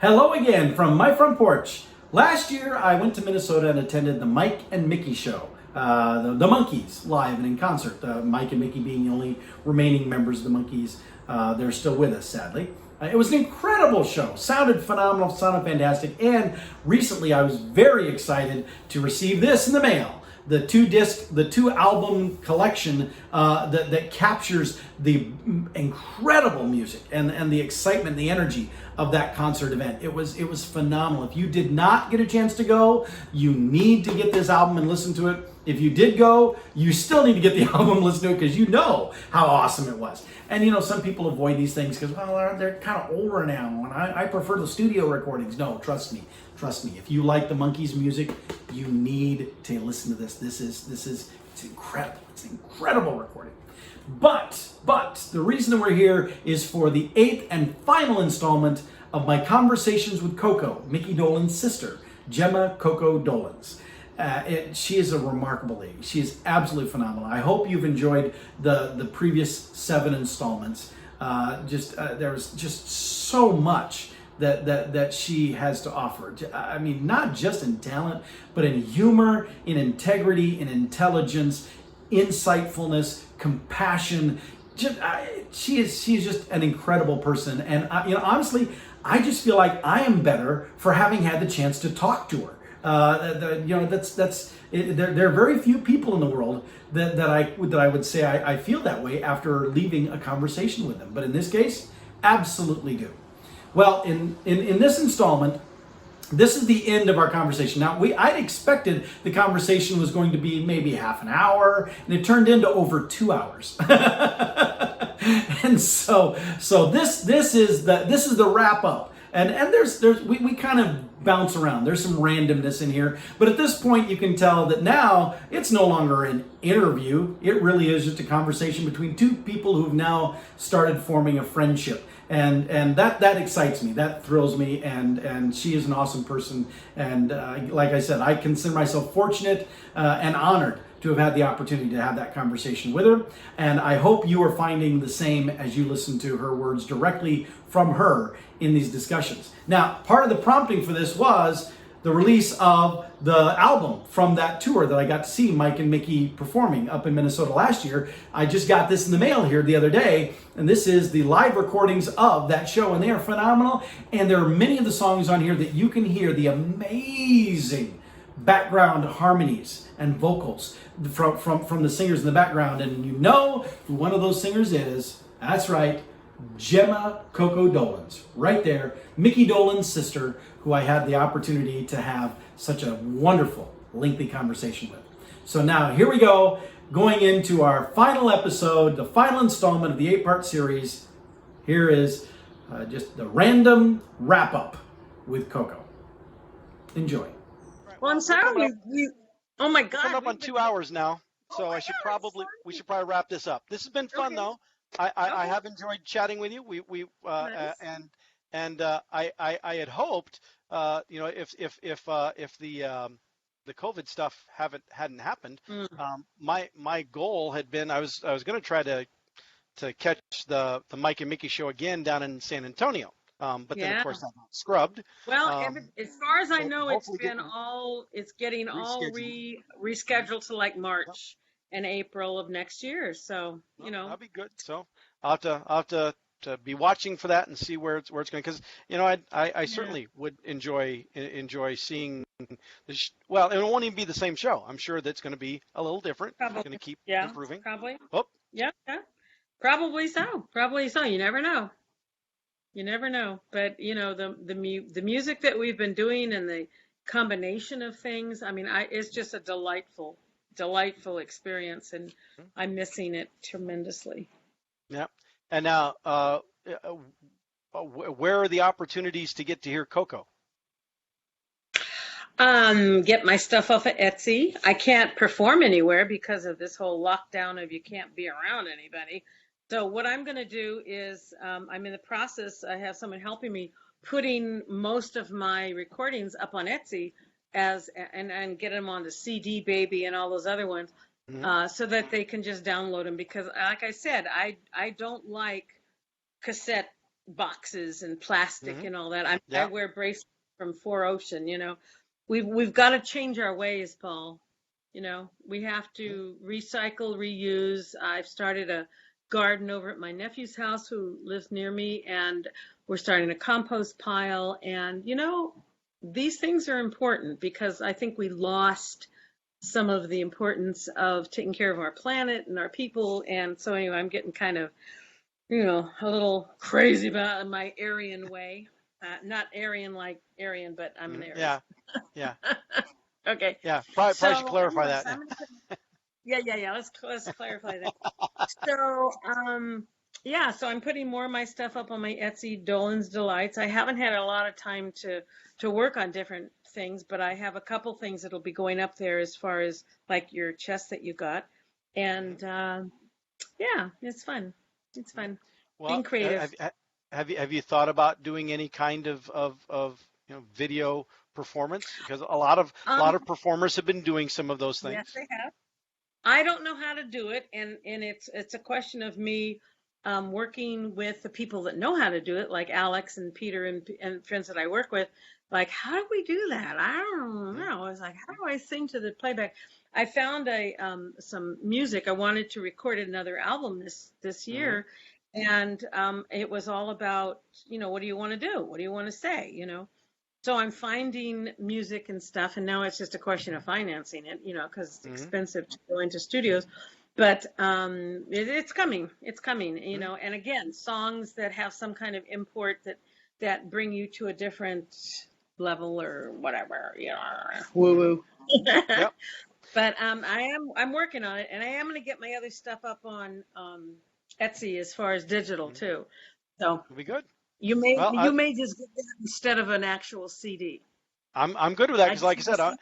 Hello again from my front porch. Last year I went to Minnesota and attended the Mike and Micky show. The Monkees live and in concert. Mike and Micky being the only remaining members of the Monkees. They're still with us, sadly. It was an incredible show. Sounded phenomenal, sounded fantastic. And recently I was very excited to receive this in the mail. The two album collection that captures the incredible music and the excitement, the energy of that concert event. It was phenomenal. If you did not get a chance to go, you need to get this album and listen to it. If you did go, you still need to get the album and listen to it because you know how awesome it was. And you know, some people avoid these things because, well, they're kind of older now, and I prefer the studio recordings. No, trust me. If you like the Monkees music, you need to listen to this. It's incredible. It's an incredible recording. But the reason that we're here is for the 8th and final installment of my conversations with Coco, Micky Dolenz' sister, Gemma Coco Dolenz. She is a remarkable lady. She is absolutely phenomenal. I hope you've enjoyed the previous 7 installments. There was just so much that she has to offer. I mean, not just in talent, but in humor, in integrity, in intelligence, insightfulness, compassion. She's just an incredible person. And honestly, I just feel like I am better for having had the chance to talk to her. There are very few people in the world that I would say I feel that way after leaving a conversation with them. But in this case, absolutely do. Well, in this installment, this is the end of our conversation. Now, I'd expected the conversation was going to be maybe half an hour, and it turned into over 2 hours. And so this is the wrap up. And we kind of bounce around. There's some randomness in here, but at this point you can tell that now it's no longer an interview. It really is just a conversation between two people who've now started forming a friendship. And that excites me, that thrills me, and she is an awesome person. And like I said, I consider myself fortunate and honored to have had the opportunity to have that conversation with her. And I hope you are finding the same as you listen to her words directly from her in these discussions. Now, part of the prompting for this was the release of the album from that tour that I got to see Mike and Micky performing up in Minnesota last year. I just got this in the mail here the other day, and this is the live recordings of that show, and they are phenomenal. And there are many of the songs on here that you can hear the amazing background harmonies and vocals from the singers in the background. And you know who one of those singers is. That's right, Gemma Coco Dolenz, right there, Micky Dolenz' sister, who I had the opportunity to have such a wonderful, lengthy conversation with. So now here we go, going into our final episode, the final installment of the 8-part series. Here is just the random wrap-up with Coco. Enjoy. Well, I'm sorry. Oh my God. Coming up on 2 hours now, so we should probably wrap this up. This has been fun though. I have enjoyed chatting with you. Nice. I had hoped, if the COVID stuff hadn't happened, my goal had been I was going to try to catch the Mike and Micky show again down in San Antonio. But then of course that got scrubbed. Well, as far as I know, it's getting rescheduled to like March and April of next year. So that'll be good. So I'll have to be watching for that and see where it's going, because I certainly would enjoy seeing this. Well, it won't even be the same show. I'm sure that's going to be a little different. Probably. It's going to keep improving. Probably. Oh. Yeah. Probably so. You never know. But the music that we've been doing and the combination of things, I mean, it's just a delightful experience, and I'm missing it tremendously. Yeah. And now, where are the opportunities to get to hear Coco? Get my stuff off of Etsy. I can't perform anywhere because of this whole lockdown of you can't be around anybody. So what I'm going to do is I'm in the process. I have someone helping me putting most of my recordings up on Etsy and get them on the CD Baby and all those other ones, so that they can just download them. Because, like I said, I don't like cassette boxes and plastic Hmm. and all that. I Yeah. wear bracelets from Four Ocean, you know. We've got to change our ways, Paul. You know, we have Mhm. to recycle, reuse. I've started a garden over at my nephew's house who lives near me, and we're starting a compost pile. And, you know, these things are important because I think we lost some of the importance of taking care of our planet and our people. And so, anyway, I'm getting kind of, you know, a little crazy about my Aryan way. Not Aryan like Aryan, but I'm an Mhm. Aries. Yeah. Yeah. Okay. Yeah. Probably should So, clarify anyways, that. Yeah. yeah. Let's clarify that. So, yeah. So I'm putting more of my stuff up on my Etsy, Dolenz Delights. I haven't had a lot of time to work on different things, but I have a couple things that'll be going up there as far as like your chest that you got, Hmm. and yeah, it's fun. It's Hmm. fun Well, being creative. have you thought about doing any kind of video performance? Because a lot Um, of performers have been doing some of those yes, things. they have. I don't know how to do it, and it's a question of me working with the people that know how to do it, like Alex and Peter and friends that I work with. Like, how do we do that? I don't Hmm. know. I was like, how do I sing to the playback? I found a some music. I wanted to record another album this Hmm. year, and it was all about, you know, what do you want to do? What do you want to say? You know. So I'm finding music and stuff, and now it's just a question of financing it, you know, because it's Hmm. expensive to go into studios. But it's coming, it's coming, you Hmm. know. And again, songs that have some kind of import that bring you to a different level or whatever, you know, woo Hmm. woo. Yep. But I'm working on it, and I am going to get my other stuff up on Etsy as far as digital Hmm. too. So It'll be good. you may Well, you may just get that instead of an actual CD. I'm good with that I because, just like I need to said, see.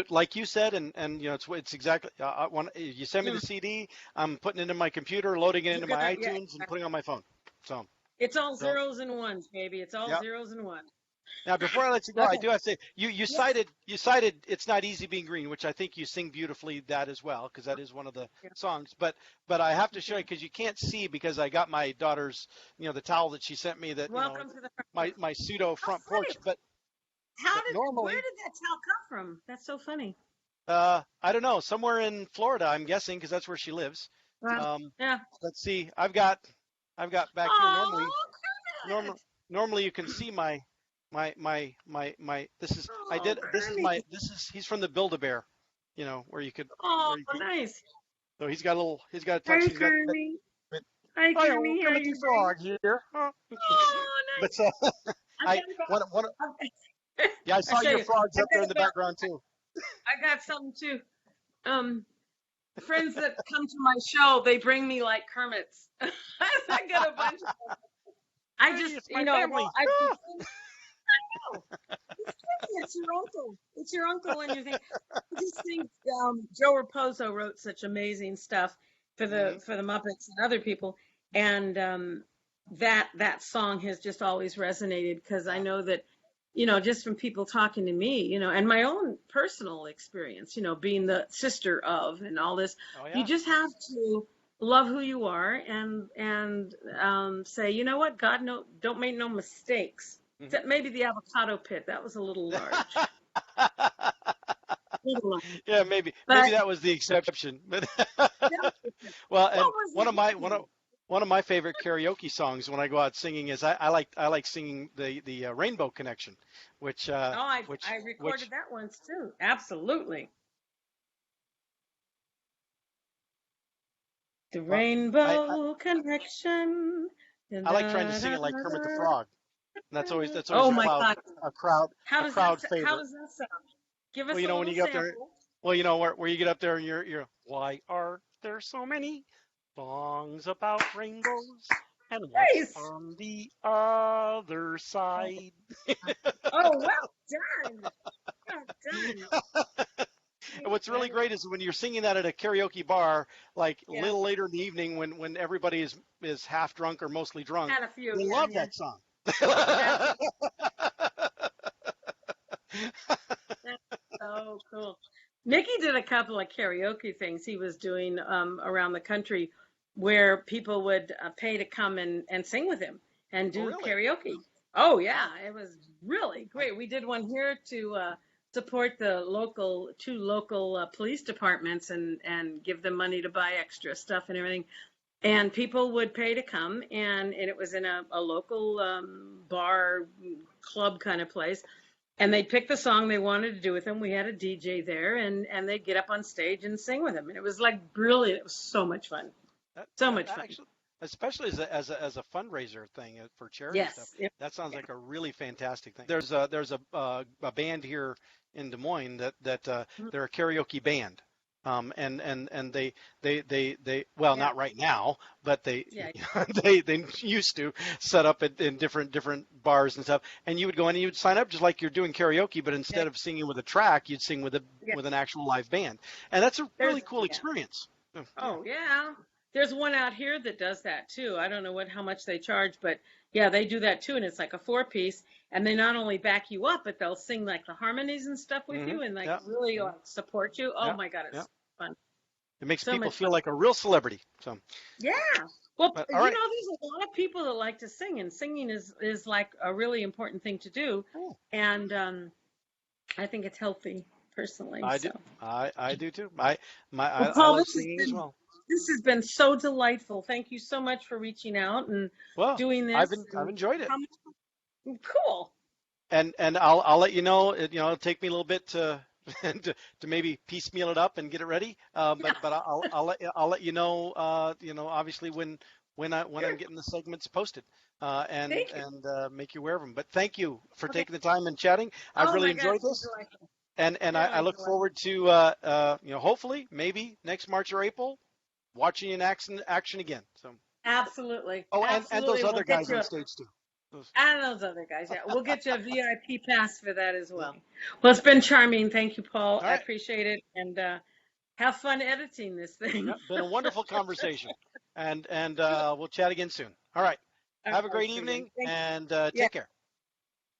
like you said, and it's exactly. I want you send me the Mm, CD. I'm putting it in my computer, loading it you're into gonna, my yeah. iTunes, and putting it on my phone. So, It's all so zeros and ones, baby. It's all yeah. zeros and ones. Now, before I let you go, I Okay. do have to say you Yeah. cited "It's Not Easy Being Green," which I think you sing beautifully that as well because that is one of the Yeah. songs. But I have to Thank show you you. because you can't see because I got my daughter's the towel that she sent me that Welcome to the front my porch. my pseudo How front porch. funny. But Where normally did that towel come from? That's so funny. I don't know, somewhere in Florida, I'm guessing, because that's where she lives. Well, Um, yeah. let's see. I've got back here. Oh, Normal, Kermit. normally you can see my. This is I Oh, did. This is Kermit. my. This is he's from the Build-A-Bear. Where you could Oh, where you could. nice. So he's got a little. He's got a tux. Hi, He's got. Kermit. But, Hi, oh, Kermit. How are Kermit the you doing? Frog here. Huh? Oh, But nice. I've I got about. one. I've, Yeah, I I saw tell your you, frogs I've up there got in the about. background too. I got something too. Um, friends that come to my show, they bring me like Kermits. I got a bunch of them. I Hey, just, it's you my know, family. I've been Ah! saying, oh, it's funny, it's your uncle. It's your uncle and you think I just think Joe Raposo wrote such amazing stuff Hmm. for the Muppets and other people. And that song has just always resonated because I Yeah. know that, you know, just from people talking to me, you know, and my own personal experience, you know, being the sister of and all this, Oh you yeah. just have to love who you are and say, you know what, God, no, don't make no mistakes. Hmm. Except maybe the avocado pit, that was a little large. Little large. Yeah, maybe But that was the exception. But that was, well, what and was one the of my movie? one of my favorite karaoke songs when I go out singing is I like singing the Rainbow Connection, which Oh, I recorded which that once too. Absolutely. The well Rainbow Connection. Da, I like trying to da, sing da, it like Kermit the da. Frog. And that's always Oh my God. a crowd How favorite. does that sound? Give Well, us a when little you get up there, sample. well, where you get up there and you're why are there so many songs about rainbows and what's Nice. on the other side? Oh, well done. Well done. And what's really And great is when you're singing that at a karaoke bar, like a yeah, little later in the evening when everybody is half drunk or mostly drunk, had a few. they Yeah, love yeah. that song. That's That's so cool. Mickey did a couple of karaoke things he was doing around the country where people would pay to come and sing with him. and Oh, do really? karaoke. Oh yeah, it was really great. We did one here to support the two local police departments and give them money to buy extra stuff and everything. And people would pay to come, and it was in a local bar club kind of place. And they'd pick the song they wanted to do with them. We had a DJ there, and they'd get up on stage and sing with them. And it was like brilliant. It was so much fun. So much That fun. actually, especially as a fundraiser thing for charity stuff, Yes. Yep. that sounds Yeah. like a really fantastic thing. There's a band here in Des Moines that Mhm. they're a karaoke band. And they well, Yeah. not right now, but they Yeah. they used to set up in different bars and stuff, and you would go in and you would sign up just like you're doing karaoke, but Yeah. instead of singing with a track, you'd sing Yeah. with an actual live band, and that's a There's really cool yeah. experience. Yeah. Oh yeah. There's one out here that does that too. I don't know how much they charge, but yeah, they do that too, and it's like a four-piece, and they not only back you up, but they'll sing like the harmonies and stuff with Hmm. you, and like Yeah. really Hmm. like support you. Oh Yeah. my God, Yeah. it's fun. It makes So people much fun. feel like a real celebrity. So, Yeah. Well, but all right. there's a lot of people that like to sing, and singing is like a really important thing to do, Cool. and I think it's healthy personally. I do. So, I do too. well, I Paul, love singing as well. this has been so delightful. Thank you so much for reaching out and Well, doing this. I've enjoyed it, How cool. and I'll let you know. It'll take me a little bit to to maybe piecemeal it up and get it ready. Yeah. But I'll let you know. Obviously when Sure. I'm getting the segments posted, Thank you. and make you aware of them. But thank you for Okay. taking the time and chatting. I've Oh really my God, enjoyed so this. delightful. And I Really look delightful. forward to hopefully maybe next March or April watching you in action again. So Absolutely. oh, and Absolutely. those We'll other get guys you on stage too. Those, and those other guys. Yeah. We'll get you a VIP pass for that as well. Well, it's been charming. Thank you, Paul. all I right. appreciate it. And have fun editing this thing. Yeah, been a wonderful conversation. And we'll chat again soon. All right. Have a Okay, great sweetie. evening Thank and Yeah, take care.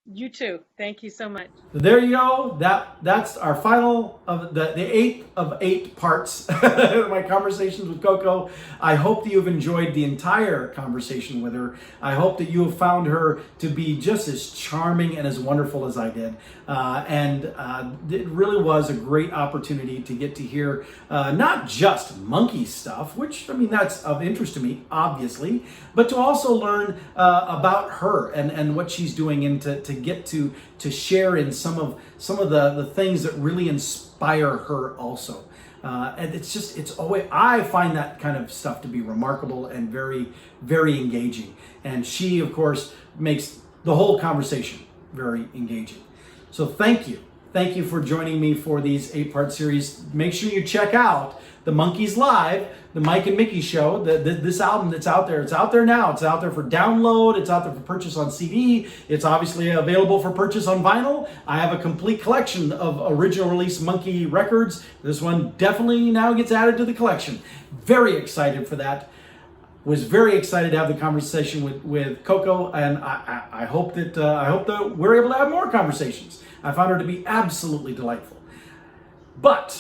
you too. Thank you so much. There you go. That's our final of the 8th of 8 parts of my conversations with Coco. I hope that you've enjoyed the entire conversation with her. I hope that you have found her to be just as charming and as wonderful as I did. It really was a great opportunity to get to hear not just Monkee stuff, which I mean that's of interest to me, obviously, but to also learn about her and what she's doing and to get to share in some of the things that really inspire her also. And it's always, I find that kind of stuff to be remarkable and very, very engaging. And she, of course, makes the whole conversation very engaging. So thank you. Thank you for joining me for these 8-part series. Make sure you check out the Monkees Live, the Mike and Micky Show. This album that's out there, it's out there now. It's out there for download. It's out there for purchase on CD. It's obviously available for purchase on vinyl. I have a complete collection of original release Monkee records. This one definitely now gets added to the collection. Very excited for that. Was very excited to have the conversation with Coco, and I hope that we're able to have more conversations. I found her to be absolutely delightful. But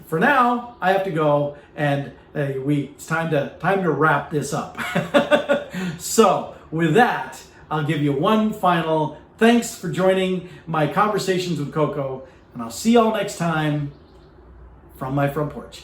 for now, I have to go, and it's time to wrap this up. So with that, I'll give you one final thanks for joining my conversations with Coco, and I'll see y'all next time from my front porch.